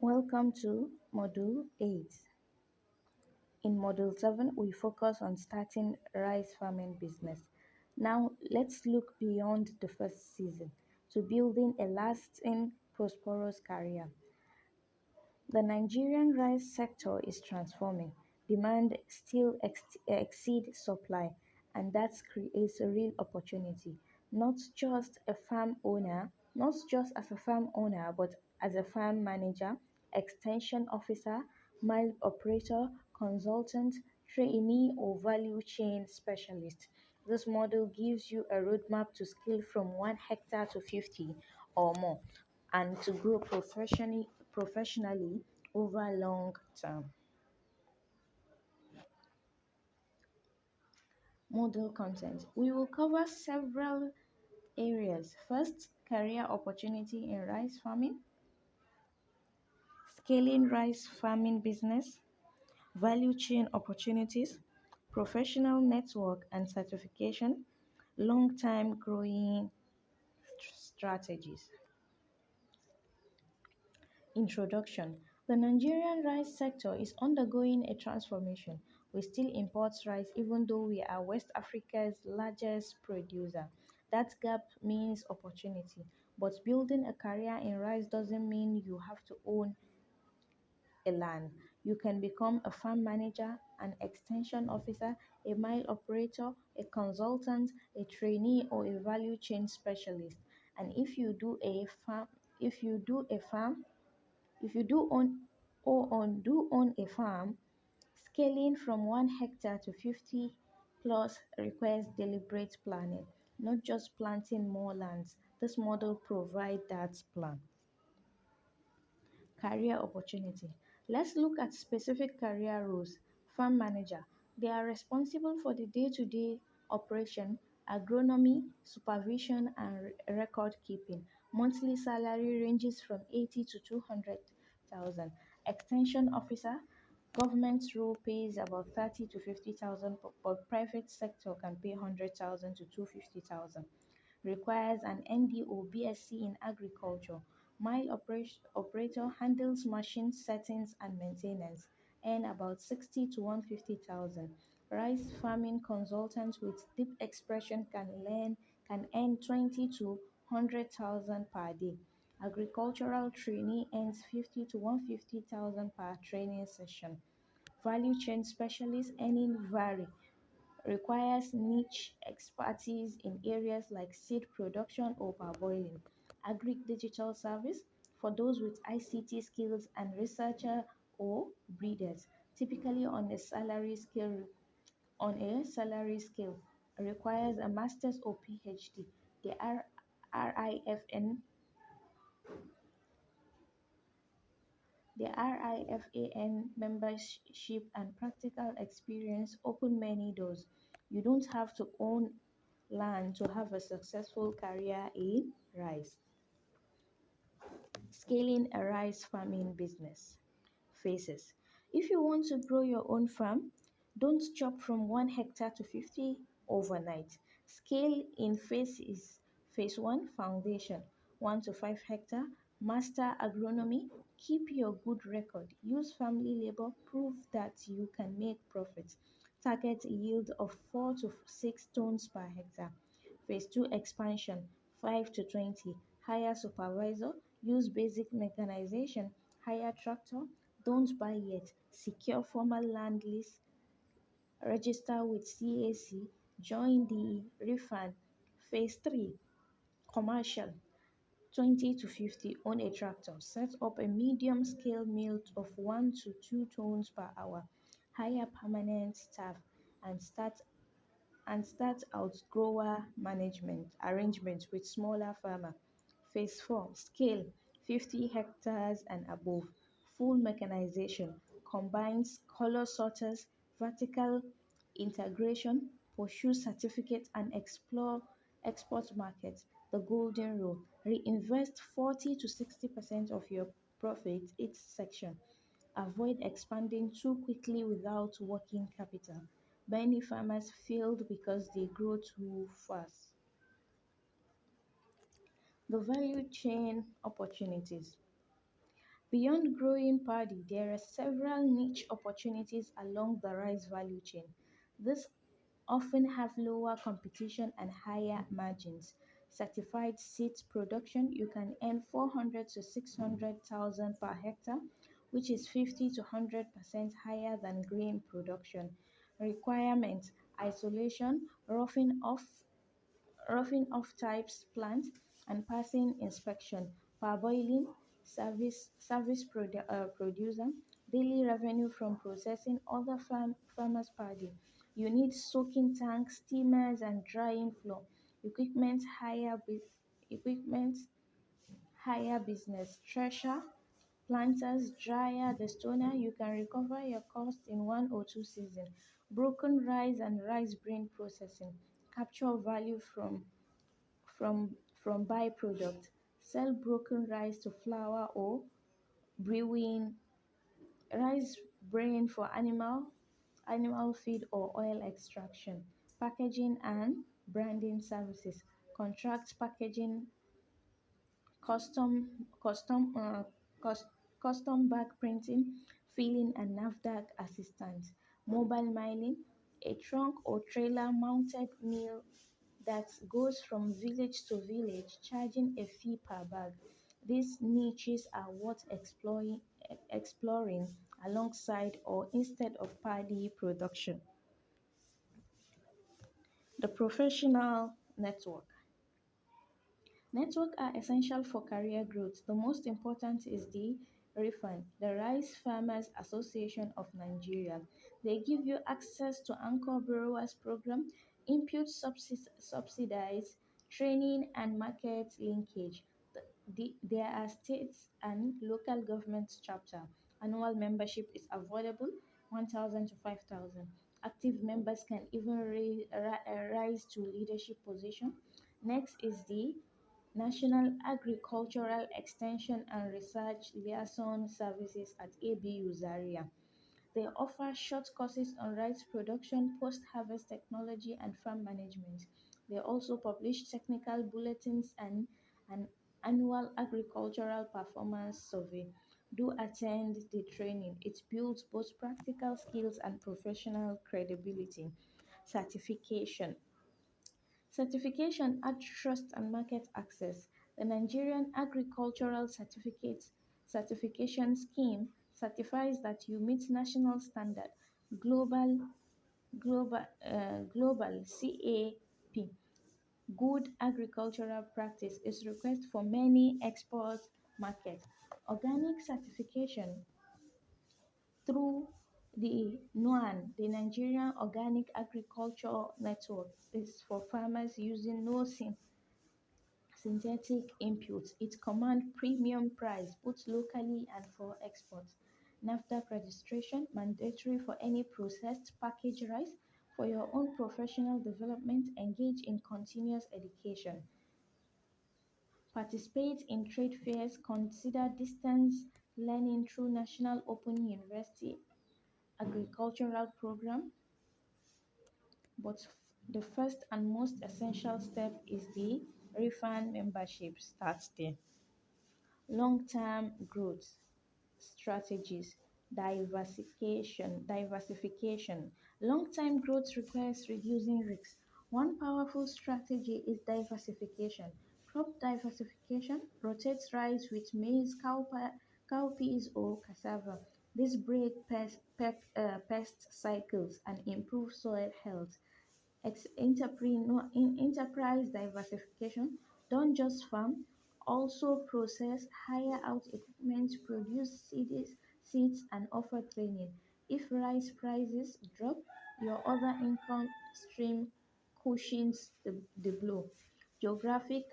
Welcome to Module 8. In Module 7, we focus on starting rice farming business. Now, let's look beyond the first season to building a lasting, prosperous career. The Nigerian rice sector is transforming. Demand still exceeds supply, and that creates a real opportunity, not just as a farm owner, but as a farm manager, extension officer, mine operator, consultant, trainee, or value chain specialist. This model gives you a roadmap to scale from 1 hectare to 50 or more and to grow professionally over long term. Model content. We will cover several areas. First, career opportunity in rice farming, scaling rice farming business, value chain opportunities, professional network and certification, long-term growing strategies. Introduction. The Nigerian rice sector is undergoing a transformation. We still import rice even though we are West Africa's largest producer. That gap means opportunity. But building a career in rice doesn't mean you have to own a land. You can become a farm manager, an extension officer, a mine operator, a consultant, a trainee, or a value chain specialist. And if you do a farm if you do own a farm, scaling from 1 hectare to 50 plus requires deliberate planning, not just planting more lands. This model provides that plan. Career opportunity. Let's look at specific career roles. Farm manager. They are responsible for the day-to-day operation, agronomy, supervision, and record keeping. Monthly salary ranges from 80 to 200,000. Extension officer. Government role pays about 30 to 50,000, but private sector can pay 100,000 to 250,000. Requires an ND or BSc in agriculture. Operator handles machine settings and maintenance, earn about 60 to 150,000. Rice farming consultant with deep expression can earn 20 to 100,000 per day. Agricultural trainee earns 50 to 150,000 per training session. Value chain specialist earning vary, requires niche expertise in areas like seed production or parboiling. Agric digital service for those with ICT skills and researcher or breeders, typically on a salary scale requires a master's or PhD. The RIFN The RIFAN membership and practical experience open many doors. You don't have to own land to have a successful career in rice. Scaling a rice farming business. Phases. If you want to grow your own farm, don't jump from 1 hectare to 50 overnight. Scale in phases. Phase 1 Foundation 1 to 5 hectare. Master agronomy. Keep your good record. Use family labor. Prove that you can make profit. Target yield of 4 to 6 tons per hectare. Phase 2 Expansion 5 to 20. Hire supervisor. Use basic mechanization. Hire tractor. Don't buy yet. Secure formal land lease. Register with CAC. Join the refund. Phase 3 Commercial 20 to 50. Own a tractor. Set up a medium scale mill of 1 to 2 tons per hour. Hire permanent staff and start outgrower management arrangements with smaller farmer. Phase 4 Scale 50 hectares and above. Full mechanization combines color sorters, vertical integration, pursue certificate and explore export markets. The golden rule. Reinvest 40 to 60% of your profit each section. Avoid expanding too quickly without working capital. Many farmers failed because they grow too fast. The value chain opportunities. Beyond growing paddy, there are several niche opportunities along the rice value chain. These often have lower competition and higher margins. Certified seeds production, you can earn 400 to 600,000 per hectare, which is 50 to 100% higher than grain production. Requirements: isolation, roughing off types plant, and passing inspection. Parboiling, producer, daily revenue from processing other farmers' paddy. You need soaking tanks, steamers, and drying floor. Equipment higher, equipment higher business. Thresher, planters, dryer, the stoner. You can recover your cost in 1 or 2 seasons. Broken rice and rice bran processing. Capture value from byproduct. Sell broken rice to flour or brewing. Rice bran for animal feed or oil extraction. Packaging and branding services. Contract packaging, custom custom cus, custom bag printing, filling, and NAFDAC assistance. Mobile mining, a trunk or trailer mounted mill that goes from village to village, charging a fee per bag. These niches are worth exploring alongside or instead of paddy production. The professional network. Networks are essential for career growth. The most important is the RIFAN, the Rice Farmers Association of Nigeria. They give you access to Anchor Borrowers Program, input subsidies, training, and market linkage. There are states and local government chapter. Annual membership is affordable, 1,000 to 5,000. Active members can even rise to leadership position. Next is the National Agricultural Extension and Research Liaison Services at ABU Zaria. They offer short courses on rice production, post-harvest technology, and farm management. They also publish technical bulletins and an annual agricultural performance survey. Do attend the training. It builds both practical skills and professional credibility. Certification. Certification adds trust and market access. The Nigerian Agricultural Certification Scheme certifies that you meet national standard, global global CAP. Good agricultural practice is required for many export markets. Organic certification through the NOAN, the Nigerian Organic Agriculture Network, is for farmers using no synthetic inputs. It commands premium price both locally and for export. NAFDAC registration mandatory for any processed packaged rice. For your own professional development, engage in continuous education. Participate in trade fairs. Consider distance learning through National Open University agricultural program. But the first and most essential step is the refund membership. Start there. Long-term growth strategies. Diversification. Long-term growth requires reducing risks. One powerful strategy is diversification. Crop diversification rotates rice with maize, cowpeas, or cassava. This break pest cycles and improve soil health. Enterprise diversification. Don't just farm, also process, hire out equipment, produce seeds, and offer training. If rice prices drop, your other income stream cushions the blow. Geographic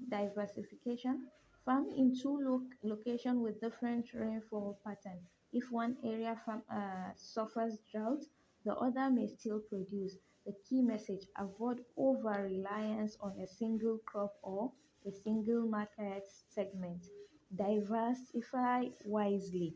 diversification. Farm in two locations with different rainfall patterns. If one area suffers drought, the other may still produce. The key message: avoid over reliance on a single crop or a single market segment. Diversify wisely.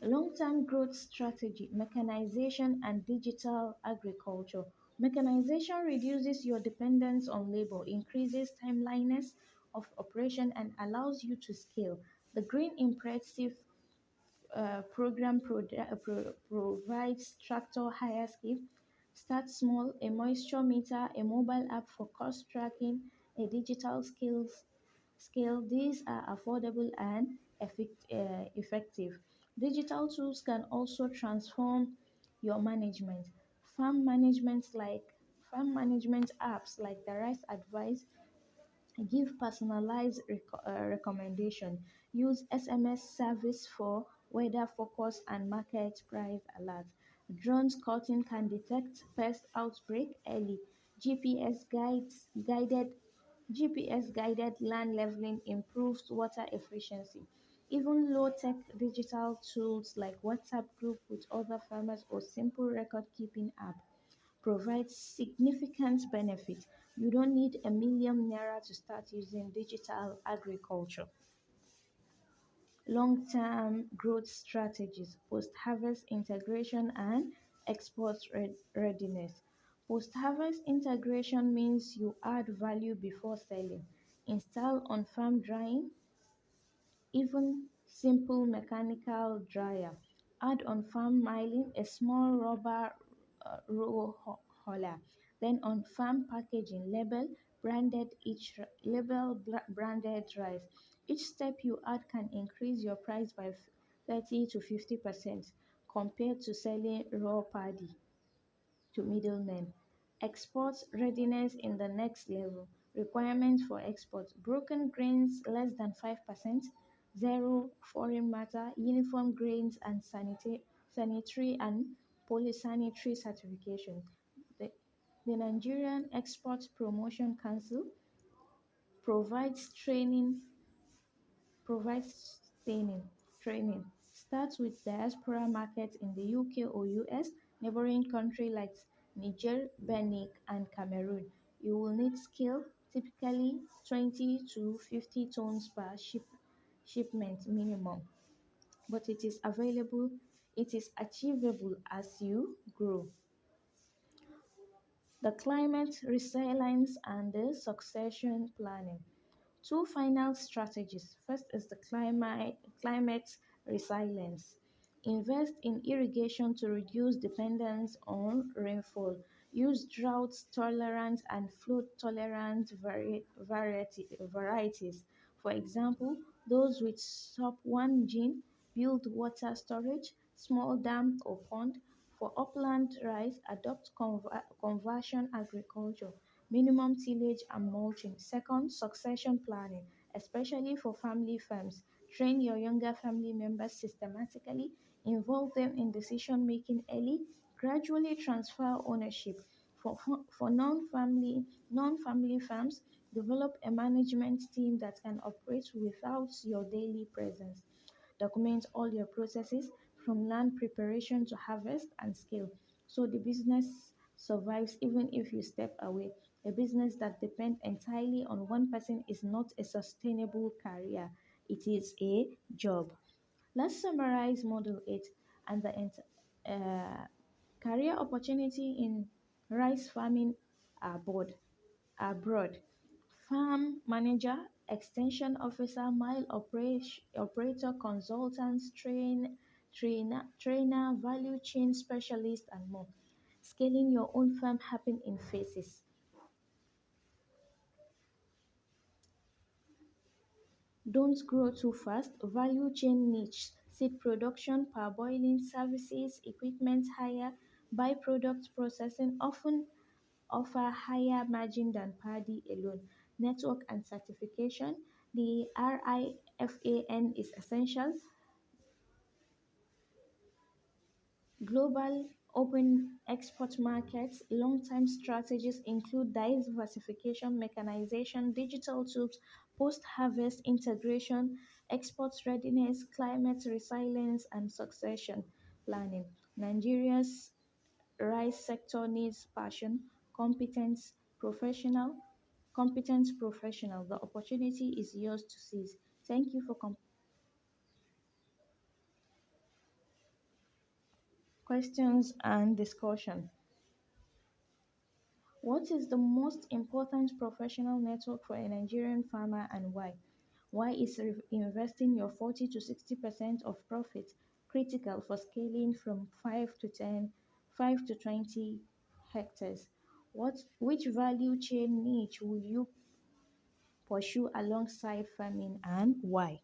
Long-term growth strategy: mechanization and digital agriculture. Mechanization reduces your dependence on labor, increases timeliness of operation, and allows you to scale. The Green Impressive program provides tractor hire scheme. Start small, a moisture meter, a mobile app for cost tracking, a digital skills scale. These are affordable and effective. Digital tools can also transform your management. Farm management like farm management apps like the Rice Advice give personalized recommendation. Use SMS service for weather focus and market price alert. Drone scouting can detect pest outbreak early. GPS guides guided GPS guided land leveling improves water efficiency. Even low-tech digital tools like WhatsApp group with other farmers or simple record keeping app provides significant benefit. You don't need a million naira to start using digital agriculture. Long-term growth strategies, post-harvest integration and export readiness. Post-harvest integration means you add value before selling. Install on-farm drying, even simple mechanical dryer. Add on farm milling a small rubber row hauler. Then on farm packaging branded rice. Each step you add can increase your price by 30 to 50% compared to selling raw paddy to middlemen. Export readiness in the next level. Requirements for export: broken grains less than 5%, zero foreign matter, uniform grains and sanitary and polysanitary certification. The, the Nigerian Export Promotion Council provides training. Training starts with diaspora markets in the UK or US, neighboring countries like Niger, Benin, and Cameroon. You will need skill, typically 20 to 50 tons per shipment minimum, but it is achievable as you grow. The climate resilience and the succession planning. Two final strategies. First is the climate resilience. Invest in irrigation to reduce dependence on rainfall. Use drought tolerant and flood tolerant varieties. For example, those with SUP1 gene build water storage, small dam or pond. For upland rice, adopt conversion agriculture, minimum tillage and mulching. Second, succession planning, especially for family farms. Train your younger family members systematically, involve them in decision making early, gradually transfer ownership. For non-family farms, develop a management team that can operate without your daily presence. Document all your processes from land preparation to harvest and scale so the business survives even if you step away. A business that depends entirely on one person is not a sustainable career, it is a job. Let's summarize Model 8 and the career opportunity in rice farming are broad. Farm manager, extension officer, operator, consultants, trainer, value chain specialist, and more. Scaling your own farm happen in phases. Don't grow too fast. Value chain niche, seed production, parboiling services, equipment hire, byproduct processing often offer higher margin than paddy alone. Network and certification. The RIFAN is essential. Global open export markets. Long-term strategies include diversification, mechanization, digital tools, post-harvest integration, export readiness, climate resilience, and succession planning. Nigeria's rice sector needs passion, competence, professional, competent professional. The opportunity is yours to seize. Thank you for questions and discussion. What is the most important professional network for a Nigerian farmer and why? Why is investing your 40 to 60% of profit critical for scaling from 5 to 10, 5 to 20 hectares? Which value chain niche will you pursue alongside farming and why?